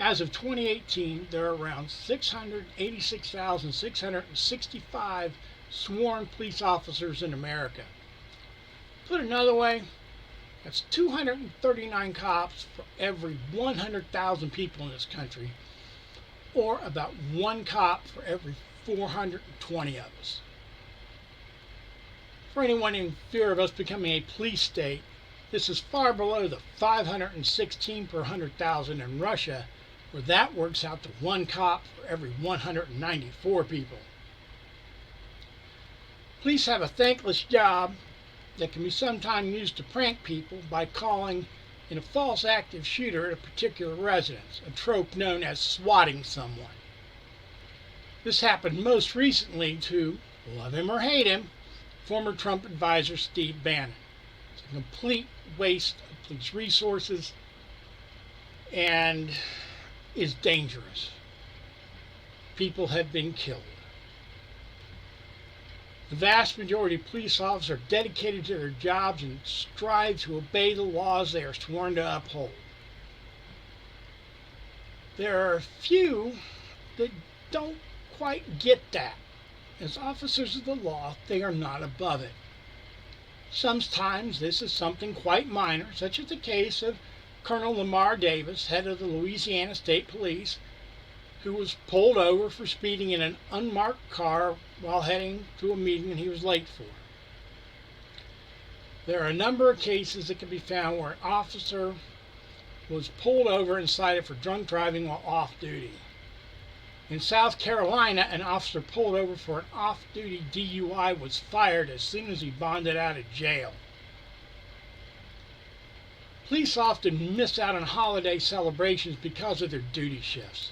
As of 2018, there are around 686,665 sworn police officers in America. Put another way, that's 239 cops for every 100,000 people in this country, or about one cop for every 420 of us. For anyone in fear of us becoming a police state, this is far below the 516 per 100,000 in Russia, where that works out to one cop for every 194 people. Police have a thankless job that can be sometimes used to prank people by calling in a false active shooter at a particular residence, a trope known as swatting someone. This happened most recently to, love him or hate him, former Trump advisor Steve Bannon. It's a complete waste of police resources and is dangerous. People have been killed. The vast majority of police officers are dedicated to their jobs and strive to obey the laws they are sworn to uphold. There are a few that don't quite get that. As officers of the law, they are not above it. Sometimes this is something quite minor, such as the case of Colonel Lamar Davis, head of the Louisiana State Police, who was pulled over for speeding in an unmarked car while heading to a meeting he was late for. There are a number of cases that can be found where an officer was pulled over and cited for drunk driving while off duty. In South Carolina, an officer pulled over for an off-duty DUI was fired as soon as he bonded out of jail. Police often miss out on holiday celebrations because of their duty shifts.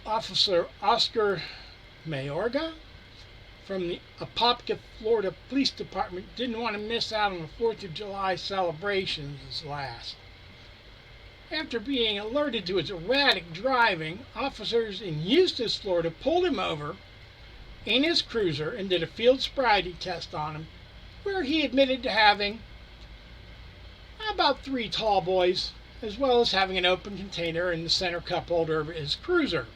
Officer Oscar Mayorga from the Apopka, Florida Police Department didn't want to miss out on the 4th of July celebrations this last. After being alerted to his erratic driving, officers in Eustis, Florida pulled him over in his cruiser and did a field sobriety test on him, where he admitted to having about 3 tall boys, as well as having an open container in the center cup holder of his cruiser.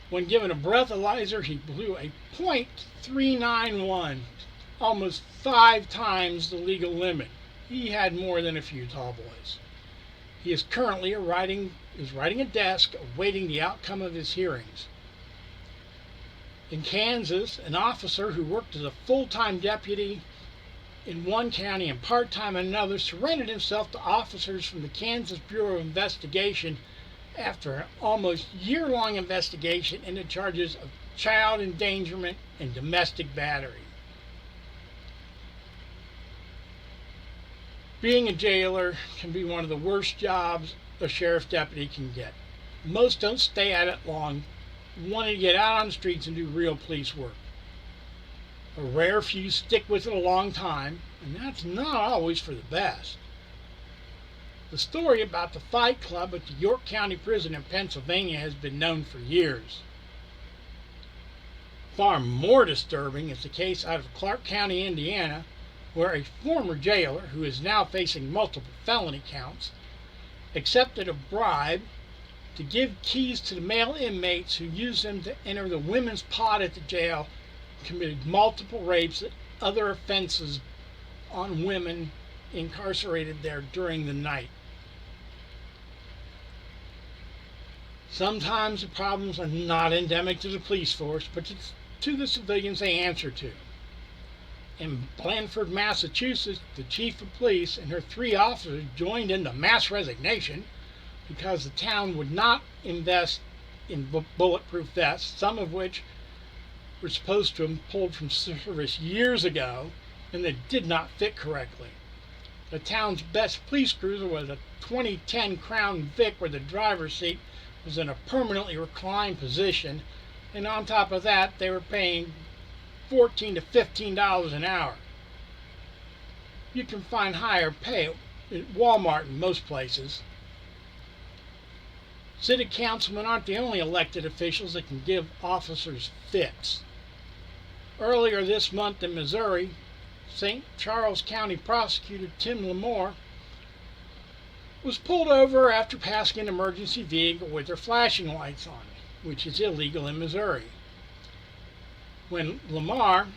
When given a breathalyzer, he blew a .391, almost 5 times the legal limit. He had more than a few tall boys. He is currently writing a desk awaiting the outcome of his hearings. In Kansas, an officer who worked as a full-time deputy in one county and part-time in another surrendered himself to officers from the Kansas Bureau of Investigation after an almost year-long investigation into charges of child endangerment and domestic battery. Being a jailer can be one of the worst jobs a sheriff's deputy can get. Most don't stay at it long, wanting to get out on the streets and do real police work. A rare few stick with it a long time, and that's not always for the best. The story about the Fight Club at the York County Prison in Pennsylvania has been known for years. Far more disturbing is the case out of Clark County, Indiana, where a former jailer, who is now facing multiple felony counts, accepted a bribe to give keys to the male inmates who used them to enter the women's pod at the jail, and committed multiple rapes and other offenses on women incarcerated there during the night. Sometimes the problems are not endemic to the police force, but to the civilians they answer to. In Blandford, Massachusetts, the chief of police and her 3 officers joined in the mass resignation because the town would not invest in bulletproof vests, some of which were supposed to have been pulled from service years ago and that did not fit correctly. The town's best police cruiser was a 2010 Crown Vic where the driver's seat was in a permanently reclined position, and on top of that they were paying $14 to $15 an hour. You can find higher pay at Walmart in most places. City councilmen aren't the only elected officials that can give officers fits. Earlier this month in Missouri, St. Charles County Prosecutor Tim Lamore was pulled over after passing an emergency vehicle with their flashing lights on, which is illegal in Missouri. When Lamar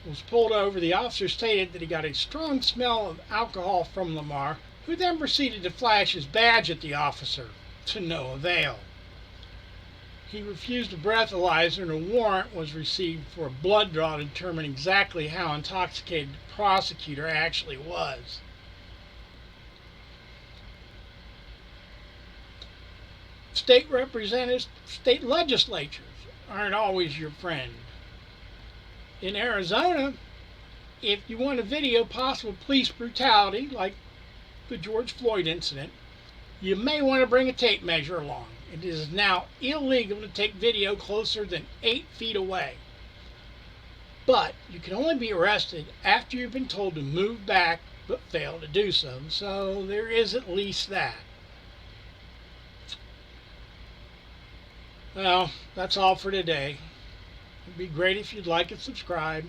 was pulled over, the officer stated that he got a strong smell of alcohol from Lamar, who then proceeded to flash his badge at the officer, to no avail. He refused a breathalyzer, and a warrant was received for a blood draw to determine exactly how intoxicated the prosecutor actually was. State representatives, state legislatures aren't always your friend. In Arizona, if you want to video possible police brutality, like the George Floyd incident, you may want to bring a tape measure along. It is now illegal to take video closer than 8 feet away. But you can only be arrested after you've been told to move back but fail to do so. So there is at least that. Well, that's all for today. It'd be great if you'd like and subscribe.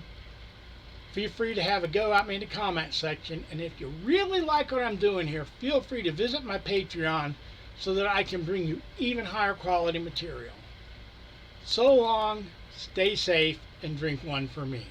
Feel free to have a go at me in the comment section. And if you really like what I'm doing here, feel free to visit my Patreon so that I can bring you even higher quality material. So long, stay safe, and drink one for me.